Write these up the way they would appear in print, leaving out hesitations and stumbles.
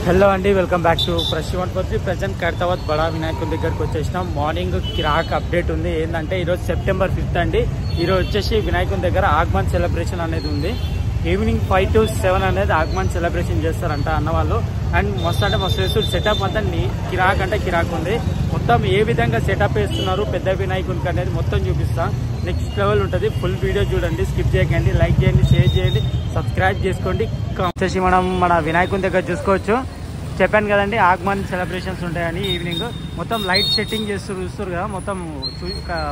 Hello అండి, welcome back to fresh వన్పత్రి. Present Khairatabad బడా వినాయకుడి దగ్గరకు వచ్చేసినాం. మార్నింగ్ కిరాక్ అప్డేట్ ఉంది. ఏంటంటే ఈరోజు సెప్టెంబర్ 5 అండి. ఈరోజు వచ్చేసి వినాయకుని దగ్గర ఆగమన్ సెలబ్రేషన్ అనేది ఉంది. ఈవినింగ్ 5 to 7 అనేది ఆగమన్ సెలబ్రేషన్ చేస్తారంట అన్నవాళ్ళు. అండ్ మస్తు అంటే మస్తు వేస్తుంది. సెటప్ అంతా కిరాక్ అంటే కిరాక్ ఉంది. మొత్తం ఏ విధంగా సెటప్ వేస్తున్నారు పెద్ద వినాయకునికి అనేది మొత్తం చూపిస్తా. నెక్స్ట్ లెవెల్ ఉంటుంది. ఫుల్ వీడియో చూడండి, స్కిప్ చేయకండి, లైక్ చేయండి, షేర్ చేయండి, సబ్స్క్రైబ్ చేసుకోండి. వచ్చేసి మన వినాయకుని దగ్గర చూసుకోవచ్చు. చెప్పాను కదండి, ఆగమన్ సెలబ్రేషన్స్ ఉంటాయని. ఈవినింగ్ మొత్తం లైట్ సెట్టింగ్ చూస్తారు కదా,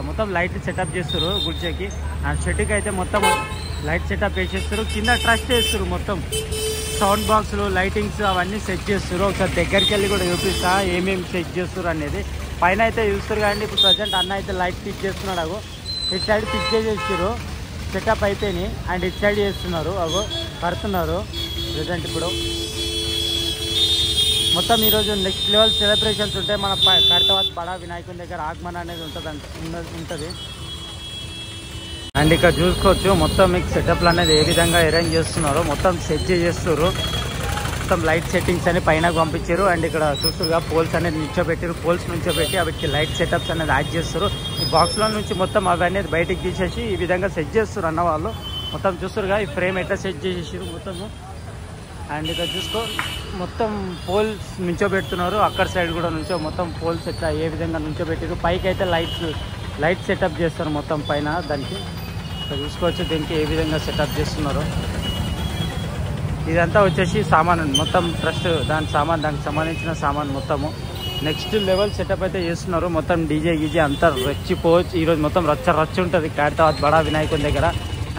మొత్తం లైట్ సెటప్ చేస్తారు గుడిచేకి. ఆ షెడ్కి అయితే మొత్తం లైట్ సెటప్ వేసేస్తారు. కింద ట్రస్ట్ వేస్తారు, మొత్తం సౌండ్ బాక్స్లు, లైటింగ్స్ అవన్నీ సెట్ చేస్తారు. ఒకసారి దగ్గరికి వెళ్ళి కూడా చూపిస్తా ఏమేమి సెట్ చేస్తారు అనేది. పైన అయితే చూస్తారు కానీ ఇప్పుడు ప్రజెంట్ అన్న అయితే లైట్ ఫిక్స్ చేస్తున్నాడు. అగో ఇటు సైడ్ ఫిక్స్ చేసేసారు, సెటప్ అయిపోయినాయి. అండ్ ఇటు సైడ్ చేస్తున్నారు, అగో కడుతున్నారు ప్రజెంట్. ఇప్పుడు మొత్తం ఈరోజు నెక్స్ట్ లెవెల్ సెలబ్రేషన్స్ ఉంటాయి మన ఖైరతాబాద్ బడా వినాయకుని దగ్గర. ఆగమన్ అనేది ఉంటుంది. అండ్ ఇక్కడ చూసుకోవచ్చు మొత్తం మీకు సెటప్లు అనేది ఏ విధంగా అరేంజ్ చేస్తున్నారో మొత్తం సెట్ చేస్తారు. మొత్తం లైట్ సెట్టింగ్స్ అని పైన పంపించారు. అండ్ ఇక్కడ చూస్తుగా పోల్స్ అనేది నిల్చోబెట్టారు. పోల్స్ నుంచోబెట్టి వాటికి లైట్ సెటప్స్ అనేది యాడ్ చేస్తారు. ఈ బాక్స్లో నుంచి మొత్తం అవి అనేది బయటికి తీసేసి ఈ విధంగా సెట్ చేస్తారు అన్న వాళ్ళు. మొత్తం చూస్తారుగా ఈ ఫ్రేమ్ ఎట్లా సెట్ చేసేసారు మొత్తము. అండ్ ఇక్కడ చూసుకో మొత్తం పోల్స్ నుంచోబెడుతున్నారు. అక్కడ సైడ్ కూడా మొత్తం పోల్స్ ఎట్లా ఏ విధంగా నుంచోబెట్టారు. పైకి అయితే లైట్ సెటప్ చేస్తారు మొత్తం పైన. దానికి ఇక్కడ చూసుకోవచ్చు దీనికి ఏ విధంగా సెటప్ చేస్తున్నారో. ఇదంతా వచ్చేసి సామాన్ మొత్తం ట్రస్ట్ దానికి సంబంధించిన సామాన్ మొత్తము. నెక్స్ట్ లెవెల్ సెటప్ అయితే చేస్తున్నారు. మొత్తం డీజే గీజే అంతా రెచ్చిపోవచ్చు. ఈరోజు మొత్తం రచ్చ ఉంటుంది ఖైరతాబాద్ బడా వినాయకుని దగ్గర.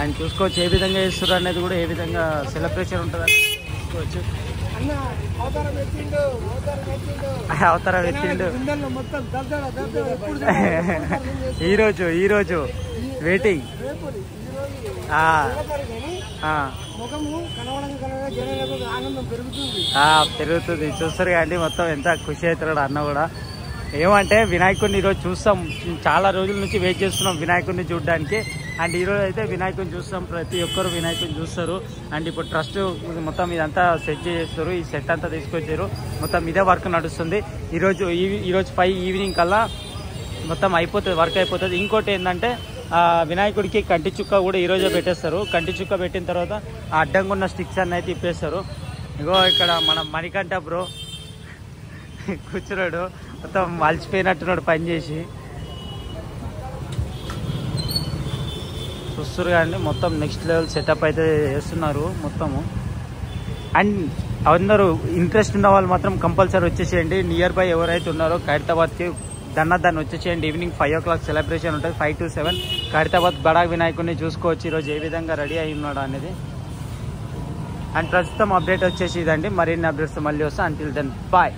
అండ్ చూసుకోవచ్చు ఏ విధంగా చేస్తున్నారు అనేది కూడా, ఏ విధంగా సెలబ్రేషన్ ఉంటుందని చూసుకోవచ్చు. అవతారం ఎత్తిండు ఈరోజు వెయిటింగ్ పెరుగుతుంది. చూస్తారు కానీ మొత్తం ఎంత ఖుషి అవుతున్నాడు అన్న కూడా. ఏమంటే వినాయకుడిని ఈరోజు చూస్తాం, చాలా రోజుల నుంచి వెయిట్ చేస్తున్నాం వినాయకుడిని చూడడానికి. అండ్ ఈరోజు అయితే వినాయకుడిని చూస్తాం, ప్రతి ఒక్కరు వినాయకుడిని చూస్తారు. అండ్ ఇప్పుడు ట్రస్ట్ మొత్తం ఇదంతా సెట్ చేస్తారు. ఈ సెట్ అంతా తీసుకొచ్చారు, మొత్తం ఇదే వర్క్ నడుస్తుంది. ఈరోజు 5 ఈవినింగ్ కల్లా మొత్తం అయిపోతుంది, వర్క్ అయిపోతుంది. ఇంకోటి ఏంటంటే వినాయకుడికి కంటి చుక్క కూడా ఈరోజే పెట్టేస్తారు. కంటి చుక్క పెట్టిన తర్వాత ఆ అడ్డంగా ఉన్న స్టిక్స్ అన్నీ అయితే ఇప్పేస్తారు. ఇగో ఇక్కడ మన మణికంఠ బ్రో కూర్చున్నాడు, మొత్తం మలిచిపోయినట్టున్నాడు పని చేసి. చూస్తారు కానీ మొత్తం నెక్స్ట్ లెవెల్ సెటప్ అయితే చేస్తున్నారు మొత్తము. అండ్ అందరూ ఇంట్రెస్ట్ ఉన్న వాళ్ళు మాత్రం కంపల్సరీ వచ్చేసేయండి. నియర్ బై ఎవరైతే ఉన్నారో ఖైరతాబాద్కి దాన్ని వచ్చేసేయండి. ఈవినింగ్ 5 o'clock సెలబ్రేషన్ ఉంటుంది. 5 to 7 ఖైరతాబాద్ బడా వినాయకుడిని చూసుకోవచ్చు ఈరోజు ఏ విధంగా రెడీ అయి ఉన్నాడు అనేది. అండ్ ప్రస్తుతం అప్డేట్ వచ్చేసి ఇదండి. మరిన్ని అప్డేట్స్ మళ్ళీ వస్తా. Until then bye.